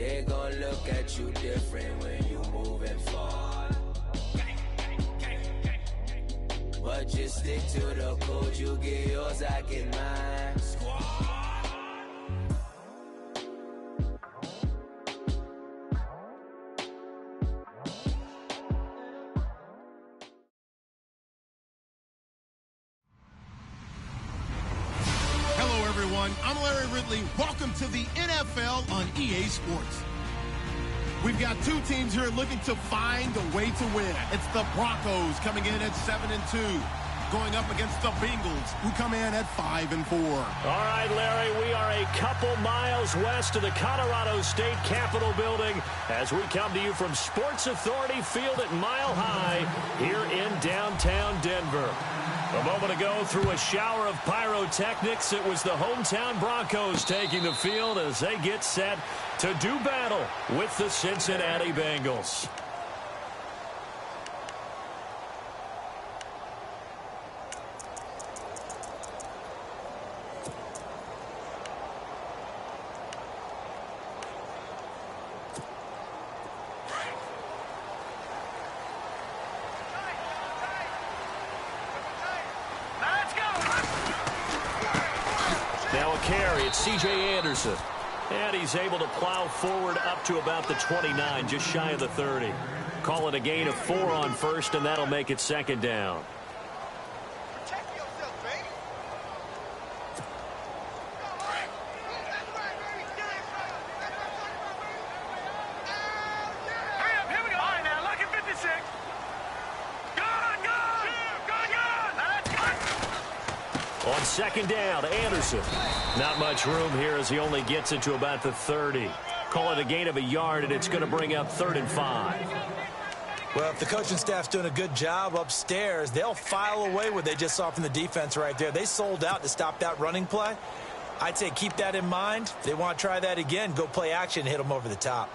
They gon' look at you different when you moving forward. But just stick to the code, you get yours, I get mine. Hello, everyone. I'm Larry Ridley. Welcome to the NFL on EA Sports. We've got two teams here looking to find a way to win. It's the Broncos coming in at 7-2, going up against the Bengals, who come in at 5-4. All right, Larry, we are a couple miles west of the Colorado State Capitol building as we come to you from Sports Authority Field at Mile High here in downtown Denver. A moment ago, through a shower of pyrotechnics, it was the hometown Broncos taking the field as they get set to do battle with the Cincinnati Bengals. Now a carry, it's C.J. Anderson. And he's able to plow forward up to about the 29, just shy of the 30. Call it a gain of 4 on first, and that'll make it second down. On second down, Anderson. Not much room here as he only gets it to about the 30. Call it a gain of a yard, and it's going to bring up 3rd and 5. Well, if the coaching staff's doing a good job upstairs, they'll file away what they just saw from the defense right there. They sold out to stop that running play. I'd say keep that in mind. If they want to try that again, go play action and hit them over the top.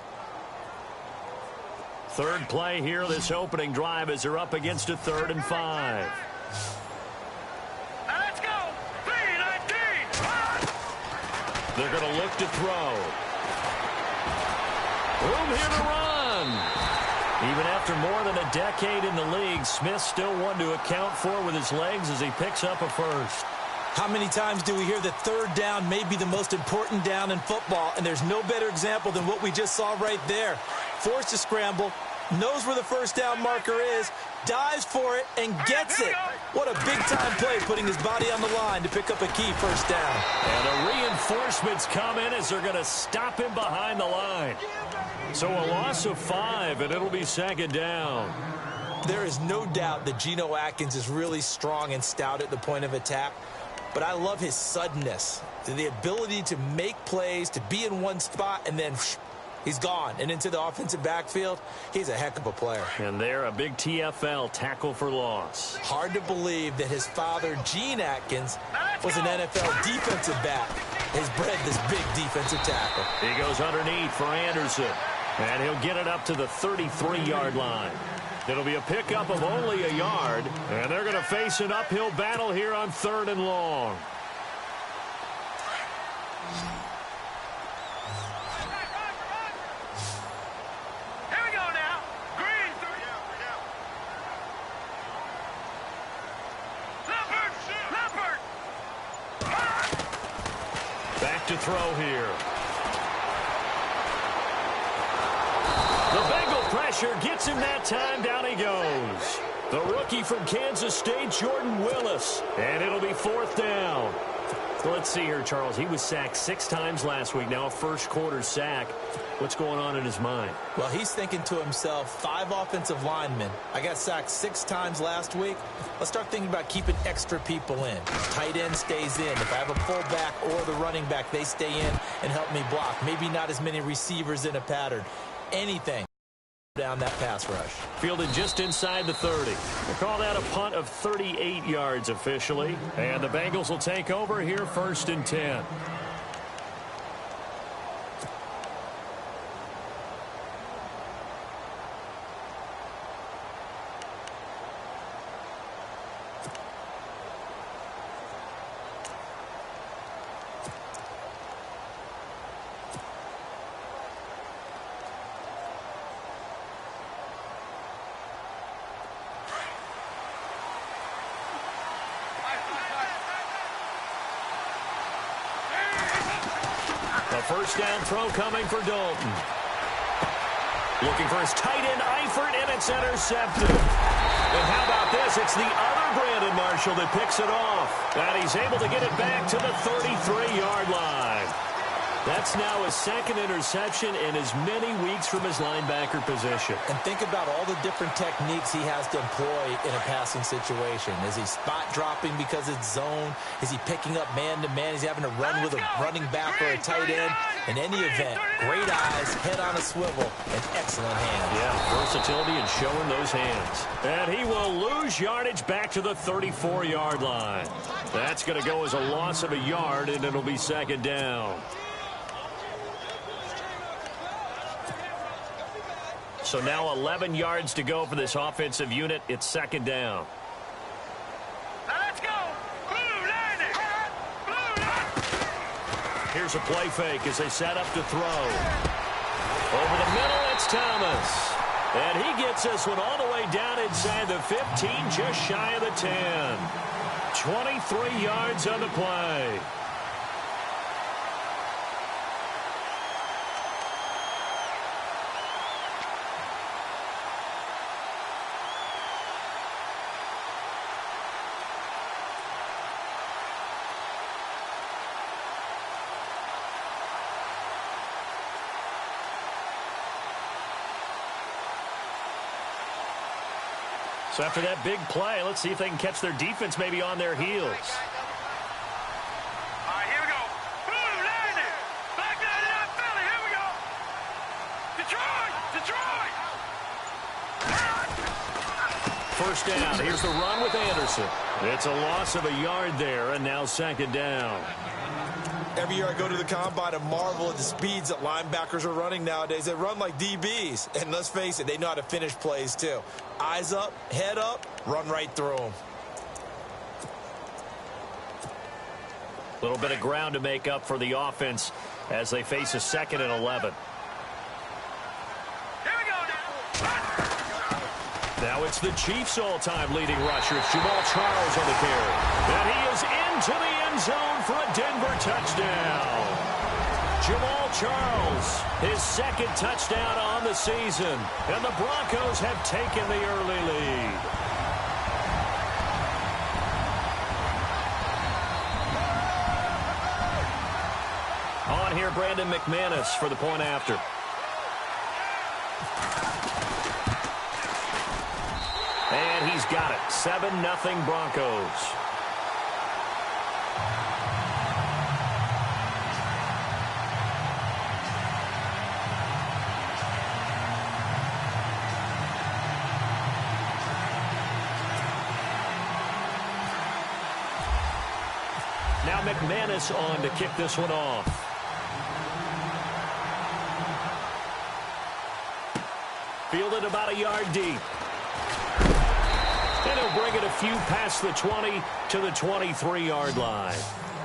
Third play here, this opening drive, as they're up against a 3rd and 5. They're going to look to throw. Room here to run. Even after more than a decade in the league, Smith still one to account for with his legs as he picks up a first. How many times do we hear that third down may be the most important down in football, and there's no better example than what we just saw right there. Forced to scramble, knows where the first down marker is, dives for it, and gets it. What a big-time play, putting his body on the line to pick up a key first down. And the reinforcements come in as they're going to stop him behind the line. So a loss of 5, and it'll be second down. There is no doubt that Geno Atkins is really strong and stout at the point of attack, but I love his suddenness, the ability to make plays, to be in one spot, and then he's gone and into the offensive backfield. He's a heck of a player. And there, a big TFL, tackle for loss. Hard to believe that his father, Gene Atkins, was an NFL defensive back. Has bred this big defensive tackle. He goes underneath for Anderson, and he'll get it up to the 33-yard line. It'll be a pickup of only a yard, and they're going to face an uphill battle here on 3rd and long. Back to throw here. The Bengal pressure gets him that time. Down he goes. The rookie from Kansas State, Jordan Willis. And it'll be 4th down. Let's see here, Charles. He was sacked 6 times last week. Now a first-quarter sack. What's going on in his mind? Well, he's thinking to himself, 5 offensive linemen. I got sacked 6 times last week. Let's start thinking about keeping extra people in. Tight end stays in. If I have a fullback or the running back, they stay in and help me block. Maybe not as many receivers in a pattern. Anything down that pass rush. Fielded just inside the 30. We'll call that a punt of 38 yards officially. And the Bengals will take over here 1st and 10. A first down throw coming for Dalton. Looking for his tight end, Eifert, and it's intercepted. And how about this? It's the other Brandon Marshall that picks it off. And he's able to get it back to the 33-yard line. That's now his second interception in as many weeks from his linebacker position. And think about all the different techniques he has to employ in a passing situation. Is he spot dropping because it's zone? Is he picking up man-to-man? Is he having to run with a running back or a tight end? In any event, great eyes, head on a swivel, and excellent hands. Yeah, versatility and showing those hands. And he will lose yardage back to the 34-yard line. That's going to go as a loss of a yard, and it'll be second down. So now 11 yards to go for this offensive unit. It's second down. Let's go. Blue line it. Blue line. Here's a play fake as they set up to throw. Over the middle, it's Thomas. And he gets this one all the way down inside the 15, just shy of the 10. 23 yards on the play. So after that big play, let's see if they can catch their defense maybe on their heels. All right, here we go. Blue line it. Back down in that belly. Here we go. Detroit. Detroit. First down. Here's the run with Anderson. It's a loss of a yard there, and now second down. Every year I go to the combine and marvel at the speeds that linebackers are running nowadays. They run like DBs. And let's face it, they know how to finish plays too. Eyes up, head up, run right through them. A little bit of ground to make up for the offense as they face a 2nd and 11. Here we go now. Now it's the Chiefs' all-time leading rusher. It's Jamal Charles on the carry. And he is into the end zone for a Denver touchdown. Jamal Charles, his second touchdown on the season. And the Broncos have taken the early lead. On here, Brandon McManus for the point after. And he's got it. 7-0 Broncos. Now McManus on to kick this one off. Fielded about a yard deep. And he'll bring it a few past the 20 to the 23-yard line.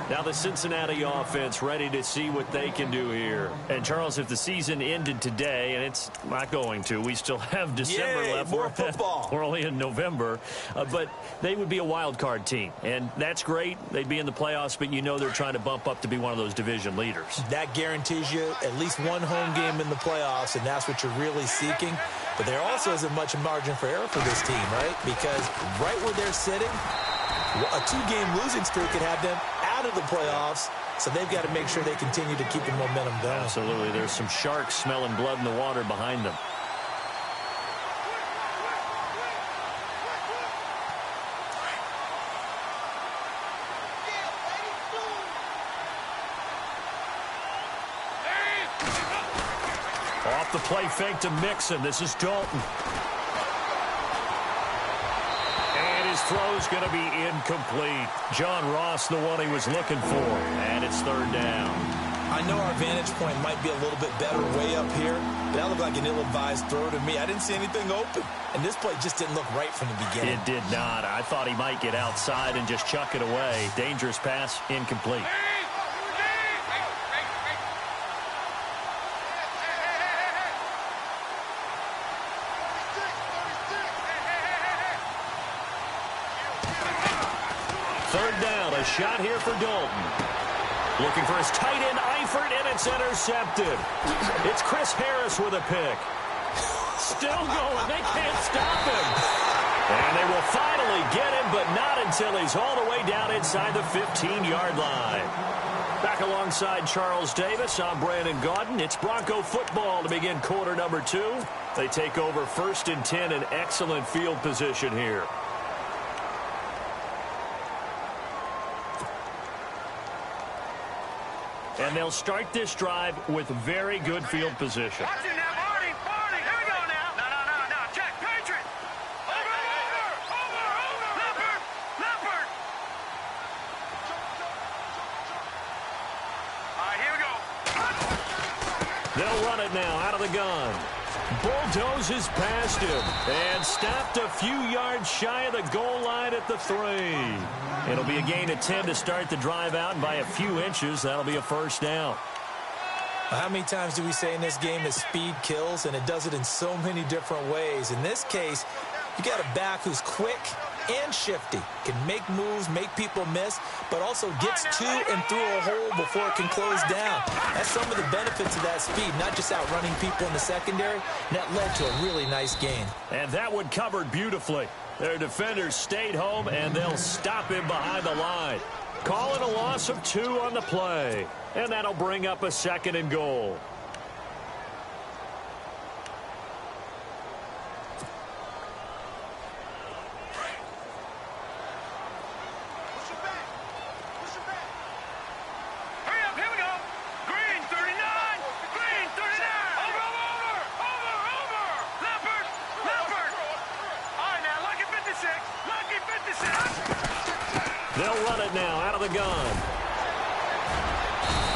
Now the Cincinnati offense ready to see what they can do here. And, Charles, if the season ended today, and it's not going to, we still have December left. More football. We're only in November. But they would be a wild card team. And that's great. They'd be in the playoffs, but you know they're trying to bump up to be one of those division leaders. That guarantees you at least one home game in the playoffs, and that's what you're really seeking. But there also isn't much margin for error for this team, right? Because right where they're sitting, a 2-game losing streak could have them out of the playoffs, so they've got to make sure they continue to keep the momentum going. Absolutely. There's some sharks smelling blood in the water behind them. Off the play fake to Mixon. This is Dalton. Throw's going to be incomplete. John Ross, the one he was looking for. And it's third down. I know our vantage point might be a little bit better way up here, but that looked like an ill-advised throw to me. I didn't see anything open. And this play just didn't look right from the beginning. It did not. I thought he might get outside and just chuck it away. Dangerous pass, incomplete. Third down, a shot here for Dalton. Looking for his tight end, Eifert, and it's intercepted. It's Chris Harris with a pick. Still going. They can't stop him. And they will finally get him, but not until he's all the way down inside the 15-yard line. Back alongside Charles Davis, I'm Brandon Gaudin. It's Bronco football to begin quarter number 2. They take over 1st and 10 in excellent field position here. And they'll start this drive with very good field position. Watch it now, Barney. Here we go now. No. Check. Patriot. Over. Leopard. All right, here we go. They'll run it now out of the gun. Bulldozes past him and stopped a few yards shy of the goal line at the 3. It'll be a gain of 10 to start the drive out, and by a few inches, that'll be a first down. How many times do we say in this game that speed kills, and it does it in so many different ways? In this case, you got a back who's quick and shifty, can make moves, make people miss, but also gets to and through a hole before it can close down. That's some of the benefits of that speed, not just outrunning people in the secondary, and that led to a really nice gain. And that one covered beautifully. Their defenders stayed home, and they'll stop him behind the line. Calling a loss of 2 on the play, and that'll bring up a 2nd and goal. They'll run it now out of the gun.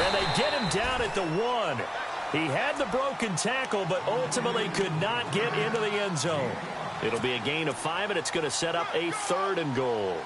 And they get him down at the 1. He had the broken tackle, but ultimately could not get into the end zone. It'll be a gain of 5, and it's going to set up a 3rd and goal.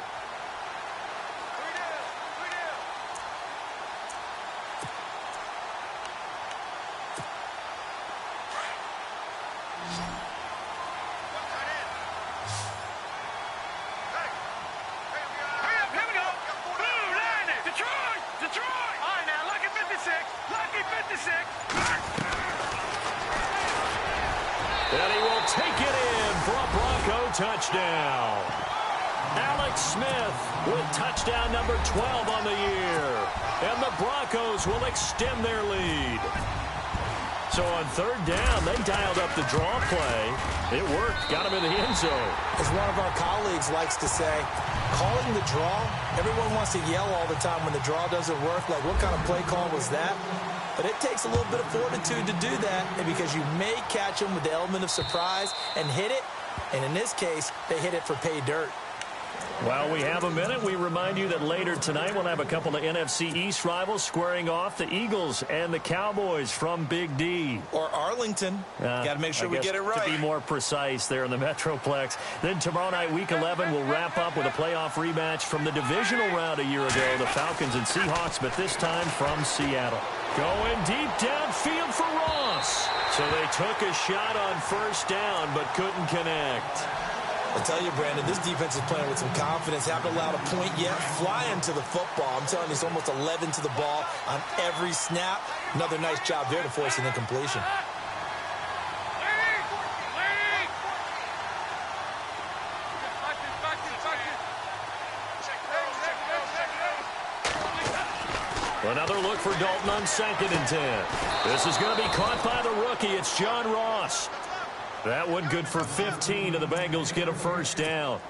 And he will take it in for a Bronco touchdown. Alex Smith with touchdown number 12 on the year. And the Broncos will extend their lead. So on 3rd down, they dialed up the draw play. It worked, got him in the end zone. As one of our colleagues likes to say, calling the draw, everyone wants to yell all the time when the draw doesn't work, like what kind of play call was that? But it takes a little bit of fortitude to do that, and because you may catch them with the element of surprise and hit it, and in this case, they hit it for pay dirt. While we have a minute, we remind you that later tonight we'll have a couple of NFC East rivals squaring off, the Eagles and the Cowboys from Big D. Or Arlington. Got to make sure we get it right. To be more precise there in the Metroplex. Then tomorrow night, Week 11, we'll wrap up with a playoff rematch from the divisional round a year ago, the Falcons and Seahawks, but this time from Seattle. Going deep downfield for Ross. So they took a shot on 1st down, but couldn't connect. I tell you, Brandon, this defense is playing with some confidence. Haven't allowed a point yet. Flying to the football. I'm telling you, it's almost 11 to the ball on every snap. Another nice job there to force an incompletion. Another look for Dalton on 2nd and 10. This is going to be caught by the rookie. It's John Ross. That one good for 15, and the Bengals get a 1st down.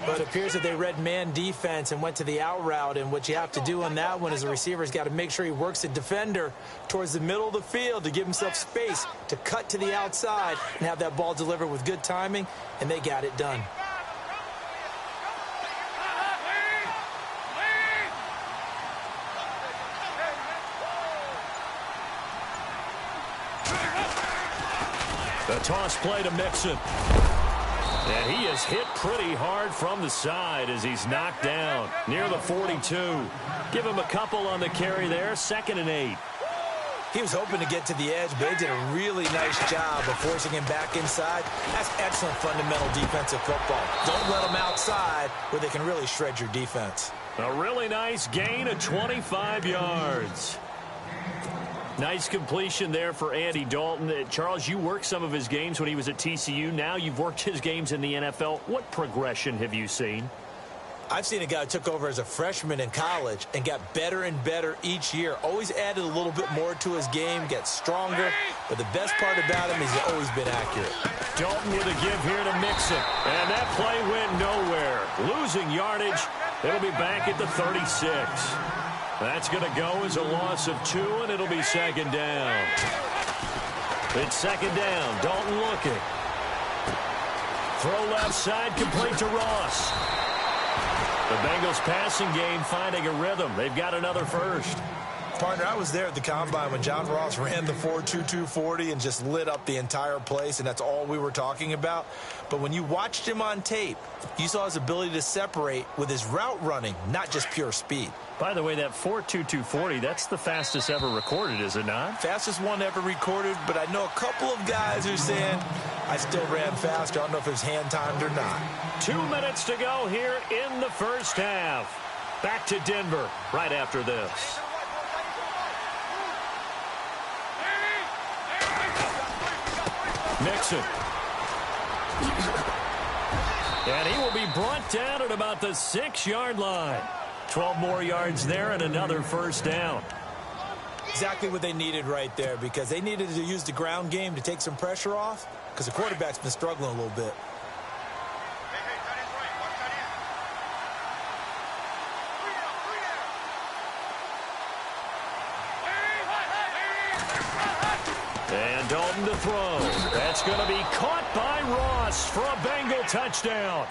But it appears that they read man defense and went to the out route, and what you have to do on that one is the receiver's got to make sure he works the defender towards the middle of the field to give himself space to cut to the outside and have that ball delivered with good timing, and they got it done. The toss play to Mixon. And he is hit pretty hard from the side as he's knocked down near the 42. Give him a couple on the carry there, 2nd and 8. He was hoping to get to the edge, but they did a really nice job of forcing him back inside. That's excellent fundamental defensive football. Don't let them outside where they can really shred your defense. A really nice gain of 25 yards. Nice completion there for Andy Dalton. Charles, you worked some of his games when he was at TCU. Now you've worked his games in the NFL. What progression have you seen? I've seen a guy who took over as a freshman in college and got better and better each year. Always added a little bit more to his game, gets stronger. But the best part about him is he's always been accurate. Dalton with a give here to Mixon. And that play went nowhere. Losing yardage. It'll be back at the 36. That's going to go as a loss of 2, and it'll be second down. It's second down. Dalton looking. Throw left side, complete to Ross. The Bengals passing game finding a rhythm. They've got another first. Partner, I was there at the Combine when John Ross ran the 4.22 40 and just lit up the entire place, and that's all we were talking about. But when you watched him on tape, you saw his ability to separate with his route running, not just pure speed. By the way, that 4.22 40, that's the fastest ever recorded, is it not? Fastest one ever recorded, but I know a couple of guys who are saying, I still ran faster. I don't know if it was hand-timed or not. 2 minutes to go here in the first half. Back to Denver right after this. Mixon. And he will be brought down at about the 6-yard line. 12 more yards there and another first down. Exactly what they needed right there, because they needed to use the ground game to take some pressure off, because the quarterback's been struggling a little bit. And Dalton to throw. That's going to be caught by Ross for a Bengal touchdown.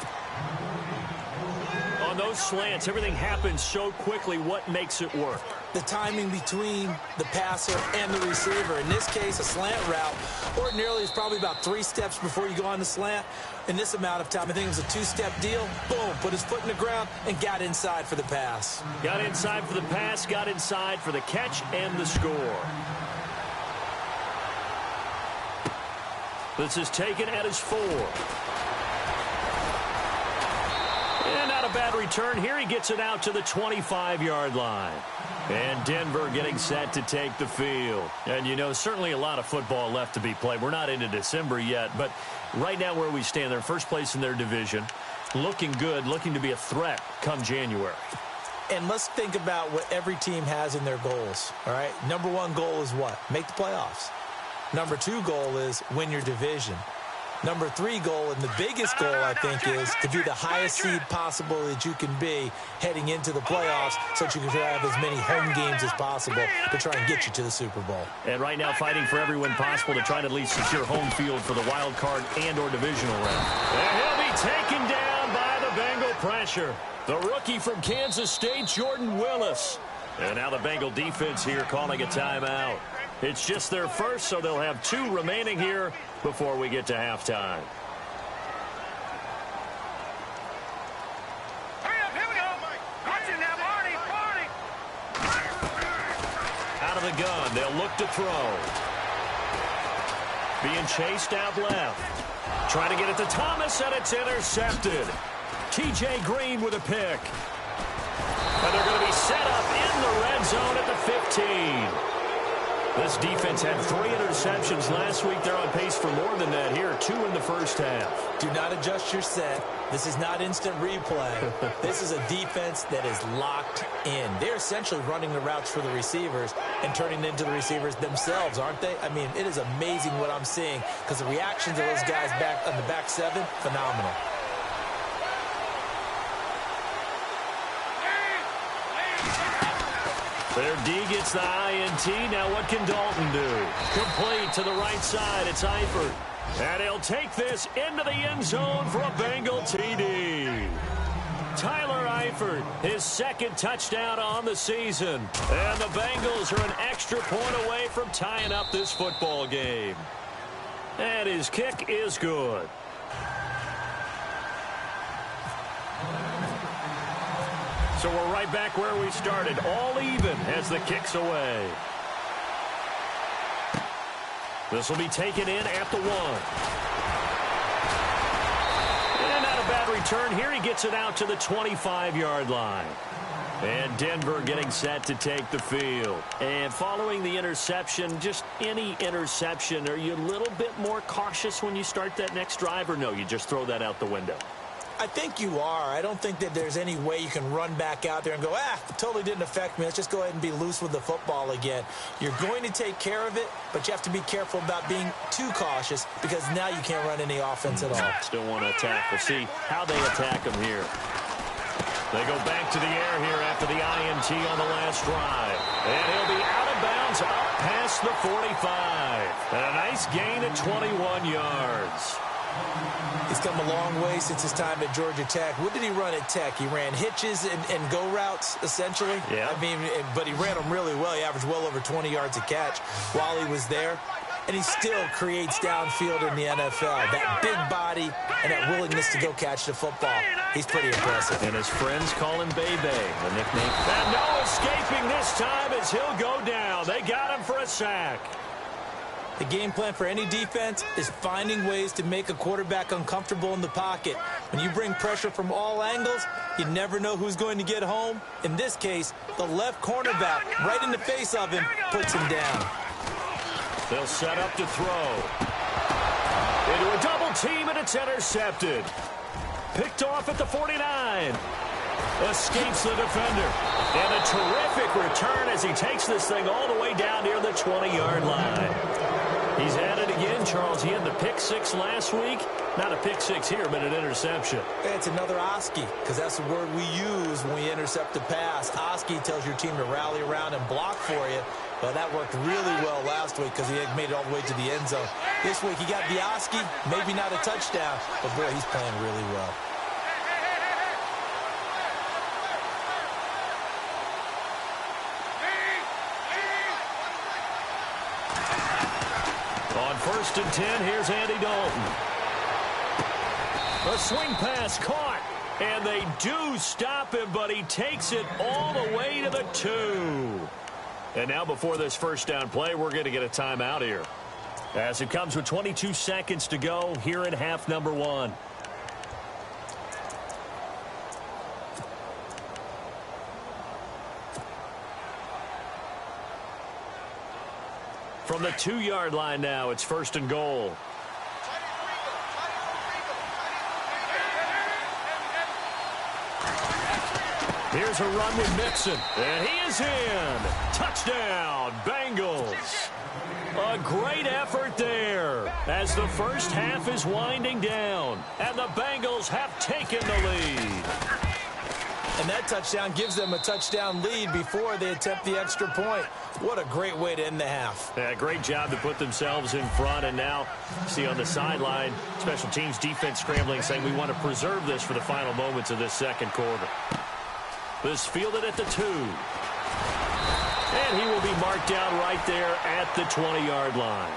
On those slants, everything happens so quickly. What makes it work? The timing between the passer and the receiver. In this case, a slant route ordinarily is probably about 3 steps before you go on the slant. In this amount of time, I think it was a 2-step deal. Boom, put his foot in the ground and got inside for the pass. Got inside for the pass, got inside for the catch and the score. This is taken at his 4. And not a bad return here. He gets it out to the 25-yard line. And Denver getting set to take the field. And, you know, certainly a lot of football left to be played. We're not into December yet, but right now where we stand, they're first place in their division. Looking good, looking to be a threat come January. And let's think about what every team has in their goals, all right? Number 1 goal is what? Make the playoffs. Number 2 goal is win your division. Number 3 goal, and the biggest goal, I think, is to be the highest seed possible that you can be heading into the playoffs so that you can have as many home games as possible to try and get you to the Super Bowl. And right now fighting for every win possible to try to at least secure home field for the wild card and or divisional round. And he'll be taken down by the Bengal pressure. The rookie from Kansas State, Jordan Willis. And now the Bengal defense here calling a timeout. It's just their first, so they'll have 2 remaining here before we get to halftime. Hurry up, here we go. Watch it now, Barney. Out of the gun, they'll look to throw. Being chased out left. Trying to get it to Thomas, and it's intercepted. T.J. Green with a pick. And they're going to be set up in the red zone at the 15. This defense had 3 interceptions last week. They're on pace for more than that here. 2 in the first half. Do not adjust your set. This is not instant replay. This is a defense that is locked in. They're essentially running the routes for the receivers and turning into the receivers themselves, aren't they? I mean, it is amazing what I'm seeing, because the reactions of those guys back on the back 7, phenomenal. Their D gets the INT. Now what can Dalton do? Complete to the right side. It's Eifert. And he'll take this into the end zone for a Bengal TD. Tyler Eifert, his 2nd touchdown on the season. And the Bengals are an extra point away from tying up this football game. And his kick is good. So we're right back where we started, all even as the kick's away. This will be taken in at the 1. And not a bad On return here, he gets it out to the 25-yard line. And Denver getting set to take the field. And following the interception, just any interception, are you a little bit more cautious when you start that next drive, or no, you just throw that out the window? I think you are. I don't think that there's any way you can run back out there and go, it totally didn't affect me. Let's just go ahead and be loose with the football again. You're going to take care of it, but you have to be careful about being too cautious because now you can't run any offense at all. Still want to attack. We'll see how they attack him here. They go back to the air here after the INT on the last drive. And he'll be out of bounds up past the 45. And a nice gain at 21 yards. He's come a long way since his time at Georgia Tech. What did he run at Tech? He ran hitches and go routes, essentially. Yeah. I mean, but he ran them really well. He averaged well over 20 yards a catch while he was there. And he still creates downfield in the NFL. That big body and that willingness to go catch the football. He's pretty impressive. And his friends call him Bebe, the nickname. And no escaping this time as he'll go down. They got him for a sack. The game plan for any defense is finding ways to make a quarterback uncomfortable in the pocket. When you bring pressure from all angles, you never know who's going to get home. In this case, the left cornerback, right in the face of him, puts him down. They'll set up to throw. Into a double team, and it's intercepted. Picked off at the 49. Escapes the defender. And a terrific return as he takes this thing all the way down near the 20-yard line. He's at it again, Charles. He had the pick six last week. Not a pick six here, but an interception. It's another Oski, because that's the word we use when we intercept a pass. Oski tells your team to rally around and block for you. But that worked really well last week because he had made it all the way to the end zone. This week he got the Oski, maybe not a touchdown, but boy, he's playing really well. On 1st and 10, here's Andy Dalton. A swing pass caught, and they do stop him, but he takes it all the way to the 2. And now before this first down play, we're going to get a timeout here. As it comes with 22 seconds to go here in half number 1. From the 2-yard line now, it's 1st and goal. Here's a run with Mixon, and he is in. Touchdown, Bengals. A great effort there as the first half is winding down, and the Bengals have taken the lead. And that touchdown gives them a touchdown lead before they attempt the extra point. What a great way to end the half. Yeah, great job to put themselves in front. And now, see on the sideline, special teams defense scrambling, saying we want to preserve this for the final moments of this second quarter. This fielded at the 2. And he will be marked down right there at the 20-yard line.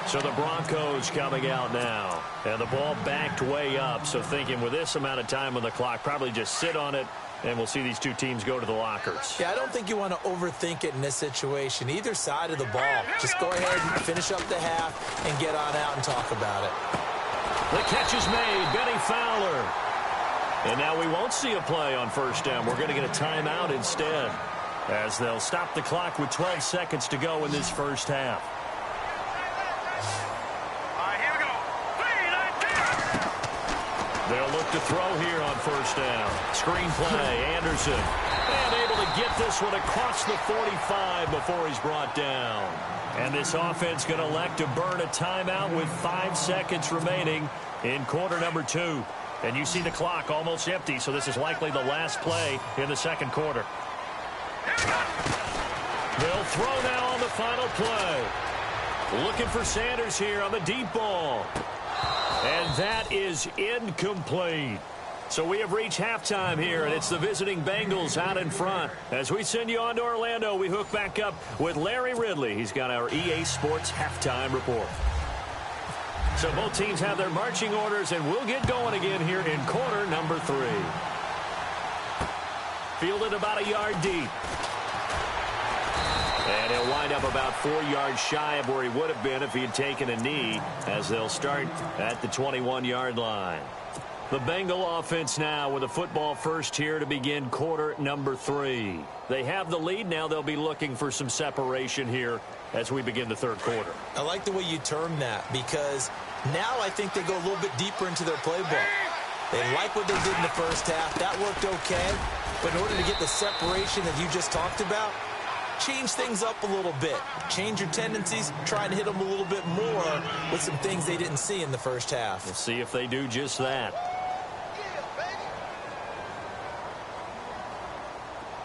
So the Broncos coming out now. And the ball backed way up. So thinking with this amount of time on the clock, probably just sit on it. And we'll see these two teams go to the lockers. Yeah, I don't think you want to overthink it in this situation. Either side of the ball. Just go ahead and finish up the half and get on out and talk about it. The catch is made. Benny Fowler. And now we won't see a play on first down. We're going to get a timeout instead, as they'll stop the clock with 12 seconds to go in this first half. All right, here we go. 3, 19. They'll look to throw here on first down. Screen play, Anderson. And able to get this one across the 45 before he's brought down. And this offense going to elect to burn a timeout with 5 seconds remaining in quarter number 2. And you see the clock almost empty, so this is likely the last play in the second quarter. They'll throw now on the final play. Looking for Sanders here on the deep ball. And that is incomplete. So we have reached halftime here, and it's the visiting Bengals out in front. As we send you on to Orlando, we hook back up with Larry Ridley. He's got our EA Sports halftime report. So both teams have their marching orders, and we'll get going again here in quarter number 3. Fielded about a yard deep. And he'll wind up about 4 yards shy of where he would have been if he had taken a knee, as they'll start at the 21-yard line. The Bengal offense now with a football first here to begin quarter number 3. They have the lead. Now they'll be looking for some separation here as we begin the third quarter. I like the way you term that because now I think they go a little bit deeper into their playbook. They like what they did in the first half. That worked okay. But in order to get the separation that you just talked about, change things up a little bit. Change your tendencies, try and hit them a little bit more with some things they didn't see in the first half. We'll see if they do just that.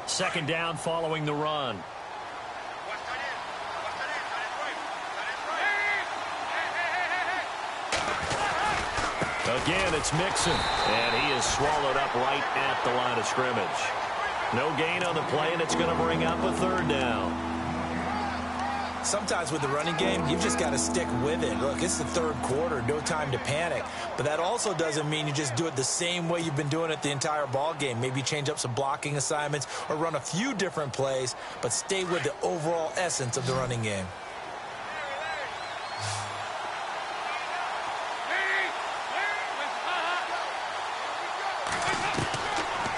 Second down following the run. Again, it's Mixon, and he is swallowed up right at the line of scrimmage. No gain on the play, and it's going to bring up a third down. Sometimes with the running game, you've just got to stick with it. Look, it's the third quarter, no time to panic. But that also doesn't mean you just do it the same way you've been doing it the entire ball game. Maybe change up some blocking assignments or run a few different plays, but stay with the overall essence of the running game.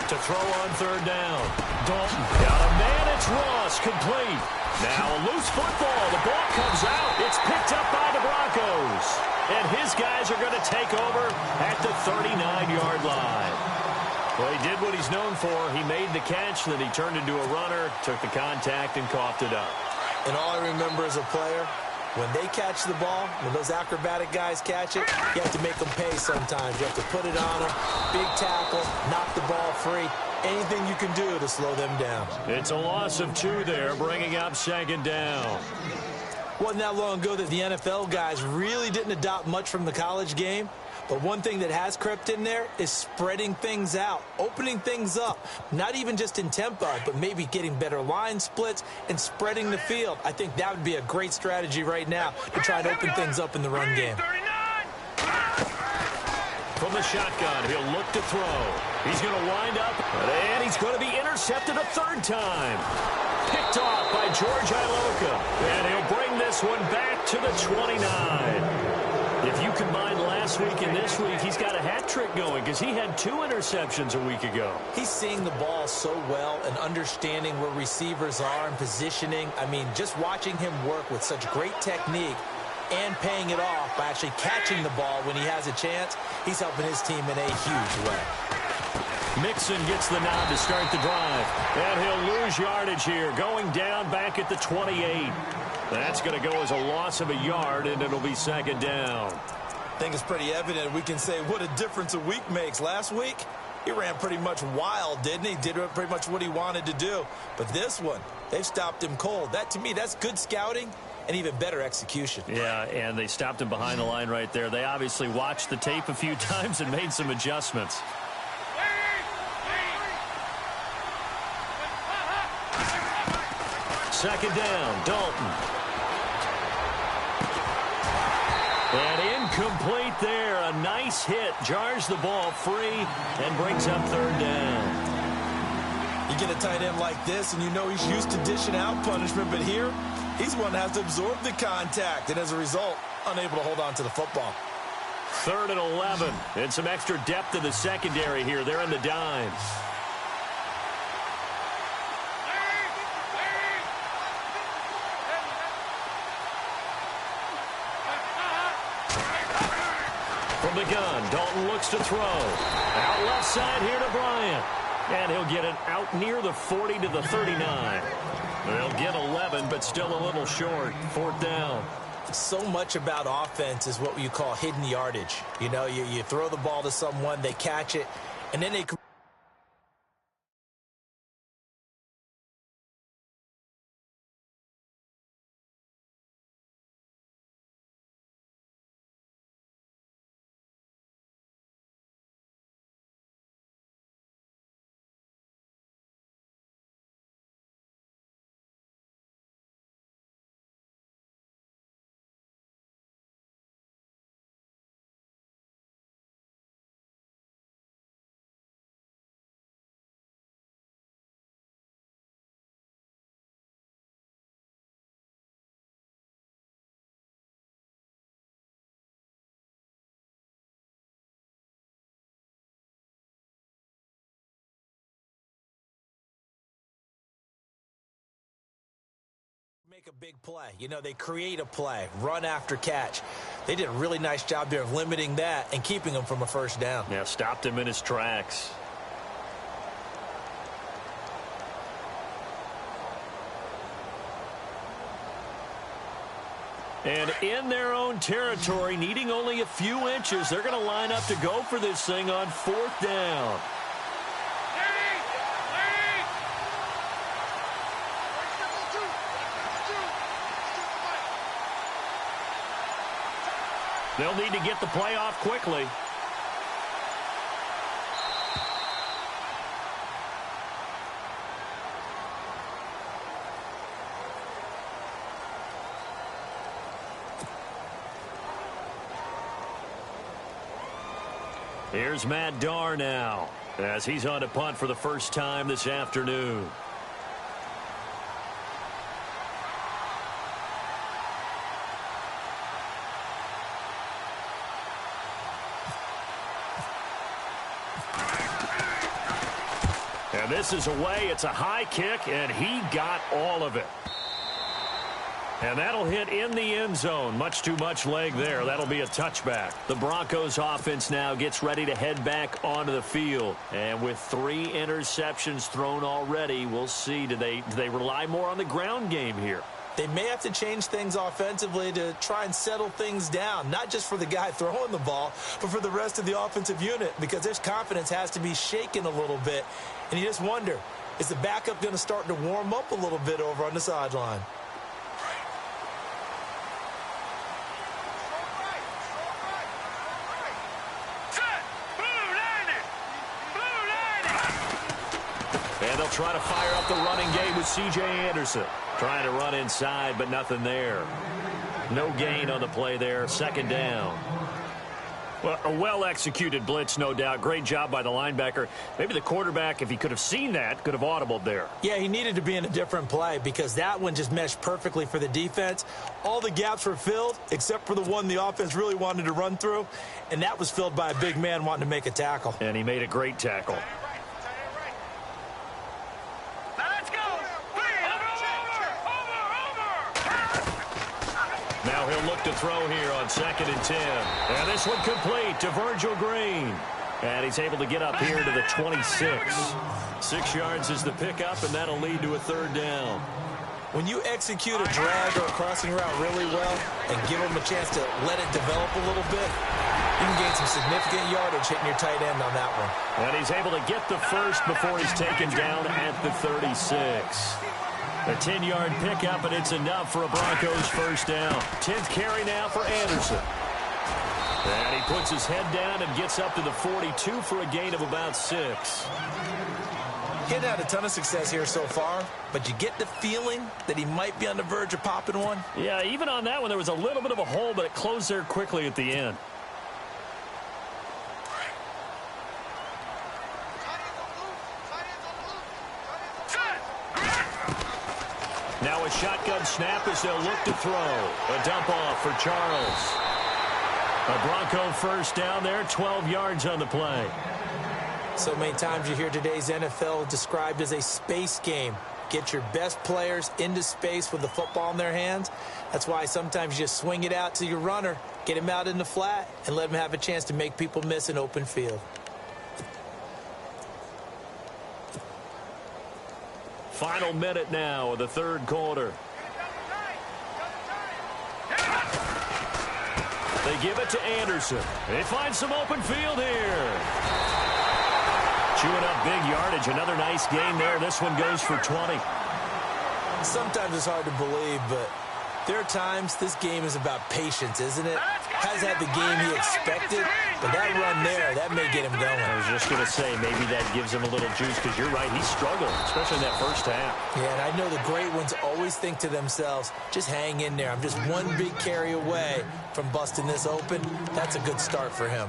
To throw on third down. Dalton got a man. It's Ross, complete. Now a loose football. The ball comes out. It's picked up by the Broncos. And his guys are going to take over at the 39-yard line. Well, he did what he's known for. He made the catch, then he turned into a runner, took the contact, and coughed it up. And all I remember as a player, when they catch the ball, when those acrobatic guys catch it, you have to make them pay sometimes. You have to put it on them, big tackle, knock the ball free. Anything you can do to slow them down. It's a loss of 2 there, bringing up second down. Wasn't that long ago that the NFL guys really didn't adopt much from the college game. But one thing that has crept in there is spreading things out, opening things up, not even just in tempo, but maybe getting better line splits and spreading the field. I think that would be a great strategy right now to try and open things up in the run game. From the shotgun, he'll look to throw. He's going to wind up, and he's going to be intercepted a third time. Picked off by George Iloka, and he'll bring this one back to the 29. If you combine last week and this week, he's got a hat trick going because he had 2 interceptions a week ago. He's seeing the ball so well and understanding where receivers are and positioning. I mean, just watching him work with such great technique and paying it off by actually catching the ball when he has a chance, he's helping his team in a huge way. Mixon gets the nod to start the drive, and he'll lose yardage here, going down back at the 28. That's going to go as a loss of a yard, and it'll be second down. I think it's pretty evident. We can say what a difference a week makes. Last week, he ran pretty much wild, didn't he? Did pretty much what he wanted to do. But this one, they've stopped him cold. That, to me, that's good scouting and even better execution. Yeah, and they stopped him behind the line right there. They obviously watched the tape a few times and made some adjustments. Second down, Dalton. And incomplete there. A nice hit. Jars the ball free and brings up third down. You get a tight end like this, and you know he's used to dishing out punishment, but here, he's one that has to absorb the contact, and as a result, unable to hold on to the football. 3rd and 11, and some extra depth in the secondary here. They're in the dime. From the gun, Dalton looks to throw. Out left side here to Bryant. And he'll get it out near the 40 to the 39. They'll get 11, but still a little short. 4th down. So much about offense is what you call hidden yardage. You know, you throw the ball to someone, they catch it, and then they Make a big play. You know, they create a play, run after catch. They did a really nice job there of limiting that and keeping him from a first down. Yeah, stopped him in his tracks. And in their own territory, needing only a few inches, they're going to line up to go for this thing on 4th down. They'll need to get the play off quickly. Here's Matt Darr now, as he's on to punt for the first time this afternoon. And this is away. It's a high kick, and he got all of it. And that'll hit in the end zone. Much too much leg there. That'll be a touchback. The Broncos offense now gets ready to head back onto the field. And with 3 interceptions thrown already, we'll see. Do they rely more on the ground game here? They may have to change things offensively to try and settle things down, not just for the guy throwing the ball, but for the rest of the offensive unit, because their confidence has to be shaken a little bit. And you just wonder, is the backup going to start to warm up a little bit over on the sideline? And they'll try to fire up the running game with C.J. Anderson. Trying to run inside, but nothing there. No gain on the play there. 2nd down. Well, a well-executed blitz, no doubt. Great job by the linebacker. Maybe the quarterback, if he could have seen that, could have audibled there. Yeah, he needed to be in a different play because that one just meshed perfectly for the defense. All the gaps were filled except for the one the offense really wanted to run through, and that was filled by a big man wanting to make a tackle. And he made a great tackle. Now he'll look to throw here on 2nd and 10. And this one complete to Virgil Green. And he's able to get up here to the 26. 6 yards is the pickup, and that'll lead to a 3rd down. When you execute a drag or a crossing route really well and give them a chance to let it develop a little bit, you can gain some significant yardage hitting your tight end on that one. And he's able to get the first before he's taken down at the 36. A 10-yard pickup, and it's enough for a Broncos first down. 10th carry now for Anderson. And he puts his head down and gets up to the 42 for a gain of about 6. He hadn't had a ton of success here so far, but you get the feeling that he might be on the verge of popping one. Yeah, even on that one, there was a little bit of a hole, but it closed there quickly at the end. Now a shotgun snap as they'll look to throw. A dump off for Charles. A Bronco first down there, 12 yards on the play. So many times you hear today's NFL described as a space game. Get your best players into space with the football in their hands. That's why sometimes you just swing it out to your runner, get him out in the flat, and let him have a chance to make people miss an open field. Final minute now of the 3rd quarter. They give it to Anderson. They find some open field here. Chewing up big yardage. Another nice gain there. This one goes for 20. Sometimes it's hard to believe, but there are times this game is about patience, isn't it? Has had the game he expected, but that run there, that may get him going. I was just going to say, maybe that gives him a little juice, because you're right, he struggled, especially in that first half. Yeah, and I know the great ones always think to themselves, just hang in there. I'm just one big carry away from busting this open. That's a good start for him.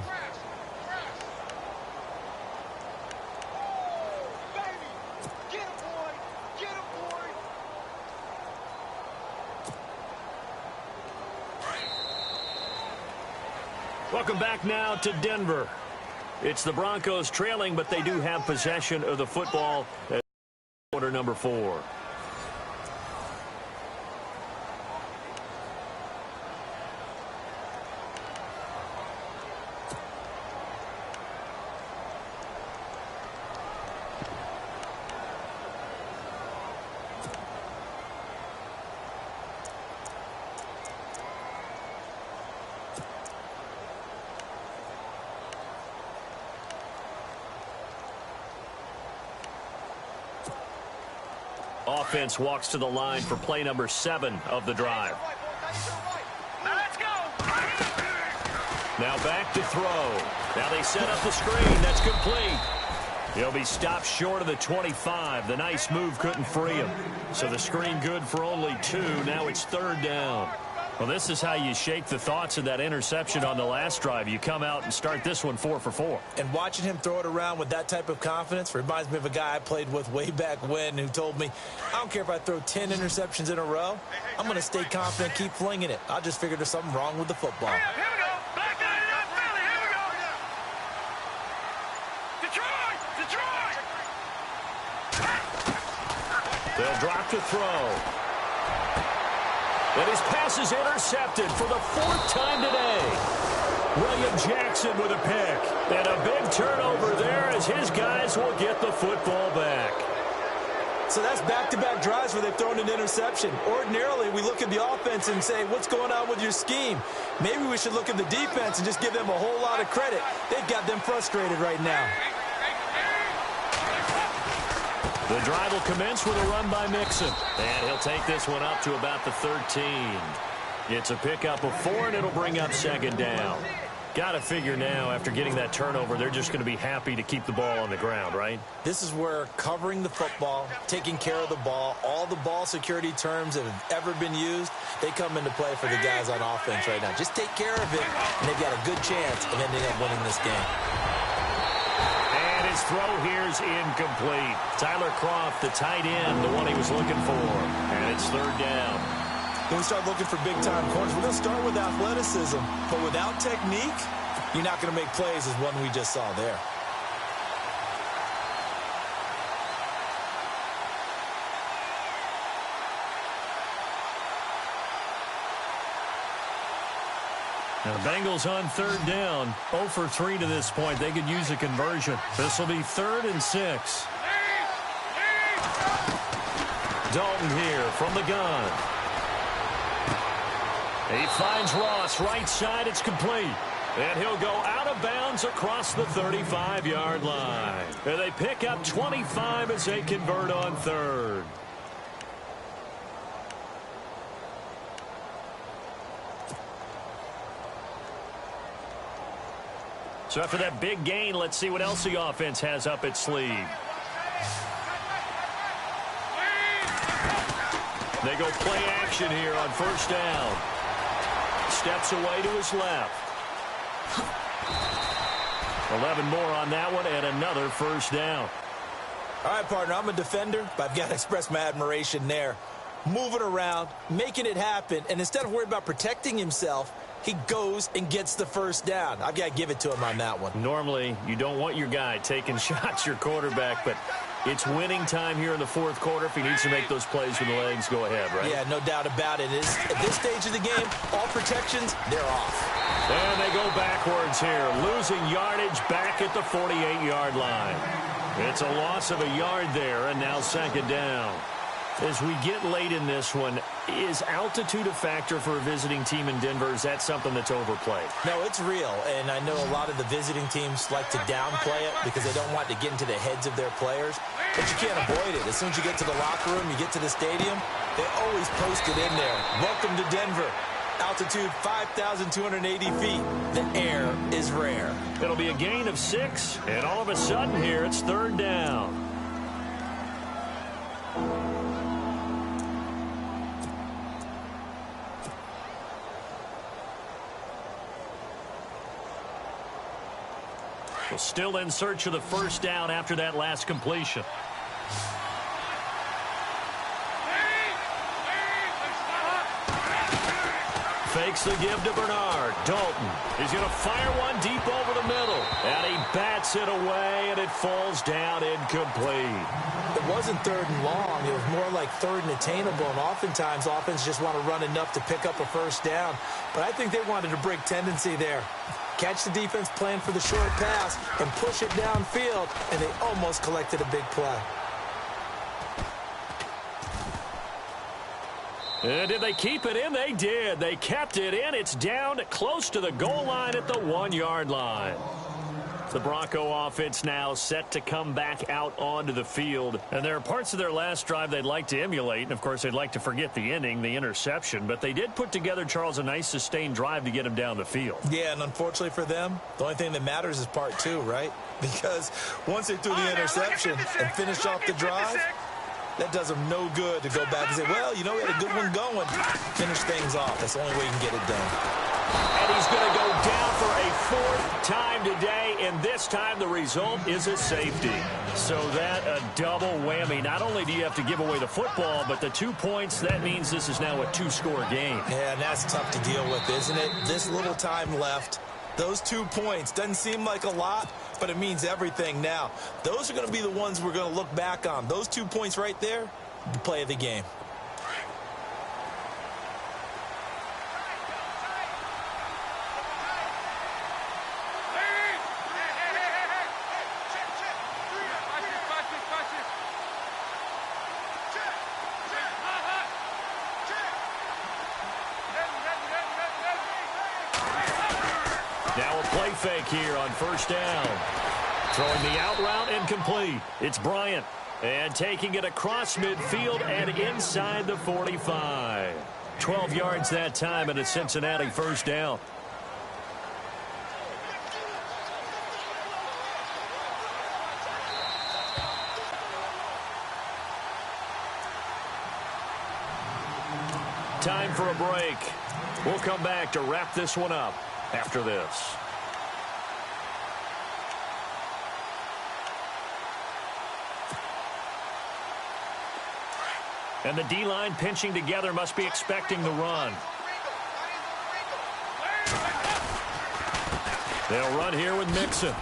Welcome back now to Denver. It's the Broncos trailing, but they do have possession of the football at quarter number 4. Offense walks to the line for play number 7 of the drive. Now let's go. Now back to throw. Now they set up the screen. That's complete. He'll be stopped short of the 25. The nice move couldn't free him. So the screen good for only 2. Now it's 3rd down. Well, this is how you shake the thoughts of that interception on the last drive. You come out and start this one 4 for 4. And watching him throw it around with that type of confidence reminds me of a guy I played with way back when who told me, I don't care if I throw 10 interceptions in a row. I'm going to stay confident, keep flinging it. I just figured there's something wrong with the football. Here we go. Back down in that Philly. Here we go. Detroit. They'll drop to throw. And his pass is intercepted for the 4th time today. William Jackson with a pick. And a big turnover there as his guys will get the football back. So that's back-to-back drives where they've thrown an interception. Ordinarily, we look at the offense and say, what's going on with your scheme? Maybe we should look at the defense and just give them a whole lot of credit. They've got them frustrated right now. The drive will commence with a run by Mixon. And he'll take this one up to about the 13. It's a pickup of 4, and it'll bring up 2nd down. Got to figure now, after getting that turnover, they're just going to be happy to keep the ball on the ground, right? This is where covering the football, taking care of the ball, all the ball security terms that have ever been used, they come into play for the guys on offense right now. Just take care of it, and they've got a good chance of ending up winning this game. His throw here's incomplete. Tyler Kroft, the tight end, the one he was looking for. And it's 3rd down. When we start looking for big-time corners, we're going to start with athleticism. But without technique, you're not going to make plays as one we just saw there. Now the Bengals on 3rd down. 0 for 3 to this point. They could use a conversion. This will be 3rd and 6. Dalton here from the gun. He finds Ross right side. It's complete. And he'll go out of bounds across the 35-yard line. And they pick up 25 as they convert on 3rd. So after that big gain, let's see what else the offense has up its sleeve. They go play action here on 1st down. Steps away to his left. 11 more on that one and another 1st down. All right, partner, I'm a defender, but I've got to express my admiration there. Moving around, making it happen, and instead of worrying about protecting himself, he goes and gets the 1st down. I've got to give it to him on that one. Normally, you don't want your guy taking shots, your quarterback, but it's winning time here in the 4th quarter. If he needs to make those plays with the legs, go ahead, right? Yeah, no doubt about it. At this stage of the game, all protections, they're off. And they go backwards here, losing yardage back at the 48-yard line. It's a loss of a yard there, and now 2nd down. As we get late in this one, is altitude a factor for a visiting team in Denver? Is that something that's overplayed? No, it's real, and I know a lot of the visiting teams like to downplay it because they don't want to get into the heads of their players, but you can't avoid it. As soon as you get to the locker room, you get to the stadium, they always post it in there. Welcome to Denver. Altitude 5,280 feet. The air is rare. It'll be a gain of 6, and all of a sudden here, it's 3rd down. Well, still in search of the 1st down after that last completion. Fakes the give to Bernard. Dalton is going to fire one deep over the middle. And he bats it away, and it falls down incomplete. It wasn't 3rd and long. It was more like 3rd and attainable. And oftentimes, offense just want to run enough to pick up a 1st down. But I think they wanted a break tendency there. Catch the defense playing for the short pass and push it downfield, and they almost collected a big play. And did they keep it in? They did. They kept it in. It's down close to the goal line at the 1-yard line. The Bronco offense now set to come back out onto the field. And there are parts of their last drive they'd like to emulate. And, of course, they'd like to forget the inning, the interception. But they did put together, Charles, a nice sustained drive to get him down the field. Yeah, and unfortunately for them, the only thing that matters is part two, right? Because once they threw the interception and finished off the drive, that does them no good to go back and say, well, you know, we had a good one going. Finish things off. That's the only way you can get it done. And he's going to go down for a fourth time today, and this time the result is a safety. So that a double whammy. Not only do you have to give away the football, but the 2 points, that means this is now a two-score game. Yeah, and that's tough to deal with, isn't it? This little time left. Those 2 points doesn't seem like a lot, but it means everything now. Those are going to be the ones we're going to look back on. Those 2 points right there, the play of the game. Now a play fake here on first down. Throwing the out route incomplete. It's Bryant. And taking it across midfield and inside the 45. 12 yards that time and a Cincinnati first down. Time for a break. We'll come back to wrap this one up after this. And the D-line pinching together must be expecting the run. They'll run here with Mixon.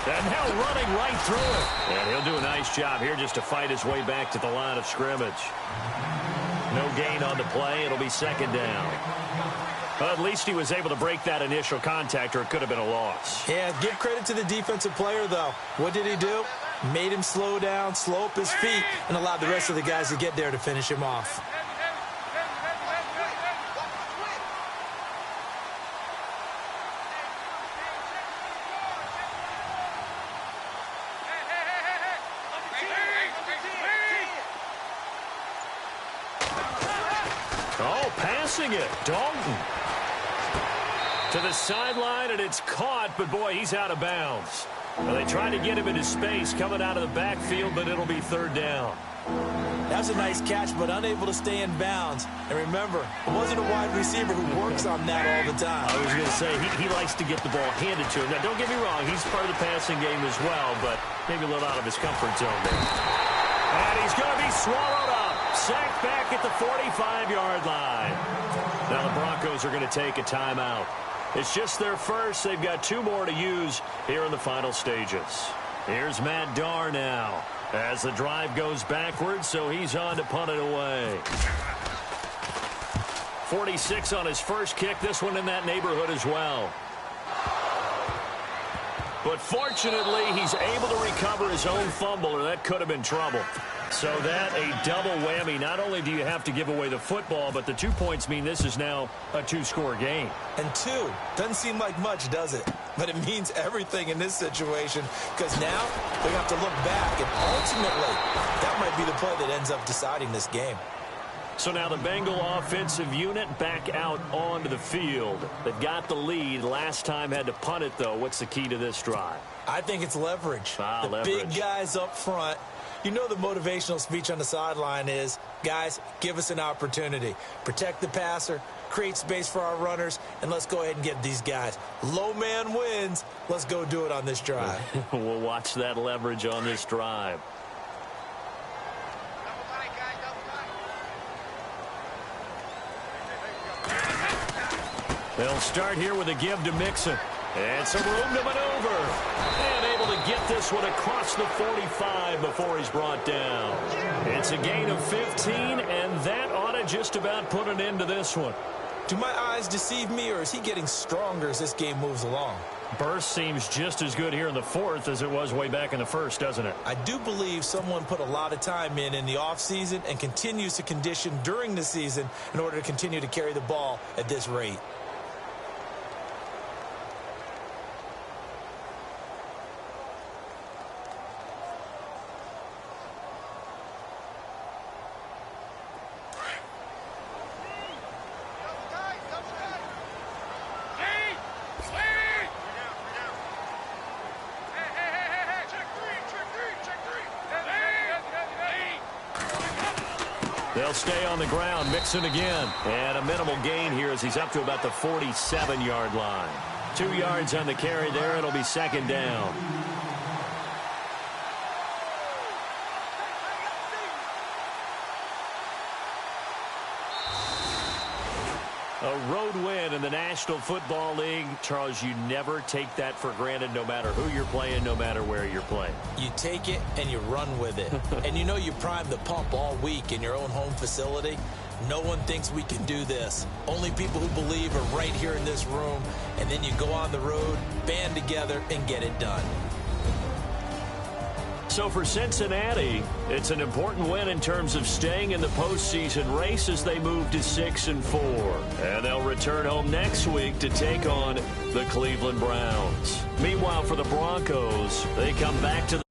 And now running right through it. And he'll do a nice job here just to fight his way back to the line of scrimmage. No gain on the play. It'll be second down. Well, at least he was able to break that initial contact, or it could have been a loss. Yeah, give credit to the defensive player, though. What did he do? Made him slow down, slow up his feet, and allowed the rest of the guys to get there to finish him off. Oh, passing it. Dalton. To the sideline, and it's caught, but boy, he's out of bounds. Well, they tried to get him into space coming out of the backfield, but it'll be third down. That was a nice catch, but unable to stay in bounds. And remember, it wasn't a wide receiver who works on that all the time. I was going to say, he likes to get the ball handed to him. Now, don't get me wrong, he's part of the passing game as well, but maybe a little out of his comfort zone there. And he's going to be swallowed up. Sacked back at the 45-yard line. Now the Broncos are going to take a timeout. It's just their first. They've got 2 more to use here in the final stages. Here's Matt Darr now as the drive goes backwards, so he's on to punt it away. 46 on his first kick. This one in that neighborhood as well. But fortunately, he's able to recover his own fumble, or that could have been trouble. So that a double whammy. Not only do you have to give away the football, but the 2 points mean this is now a 2-score game. And 2 doesn't seem like much, does it? But it means everything in this situation, because now we have to look back, and ultimately that might be the play that ends up deciding this game. So now the Bengal offensive unit back out onto the field. They've got the lead. Last time had to punt it, though. What's the key to this drive? I think it's leverage. The leverage. Big guys up front. You know the motivational speech on the sideline is, guys, give us an opportunity. Protect the passer, create space for our runners, and let's go ahead and get these guys. Low man wins. Let's go do it on this drive. We'll watch that leverage on this drive. They'll start here with a give to Mixon. And some room to maneuver. And able to get this one across the 45 before he's brought down. It's a gain of 15, and that ought to just about put an end to this one. Do my eyes deceive me, or is he getting stronger as this game moves along? Burst seems just as good here in the fourth as it was way back in the first, doesn't it? I do believe someone put a lot of time in the offseason and continues to condition during the season in order to continue to carry the ball at this rate. They'll stay on the ground. Mixon again. And a minimal gain here as he's up to about the 47-yard line. 2 yards on the carry there. It'll be second down. A road win in the National Football League. Charles, you never take that for granted no matter who you're playing, no matter where you're playing. You take it and you run with it. And you know you primed the pump all week in your own home facility. No one thinks we can do this. Only people who believe are right here in this room. And then you go on the road, band together, and get it done. So for Cincinnati, it's an important win in terms of staying in the postseason race as they move to 6-4. And they'll return home next week to take on the Cleveland Browns. Meanwhile, for the Broncos, they come back to the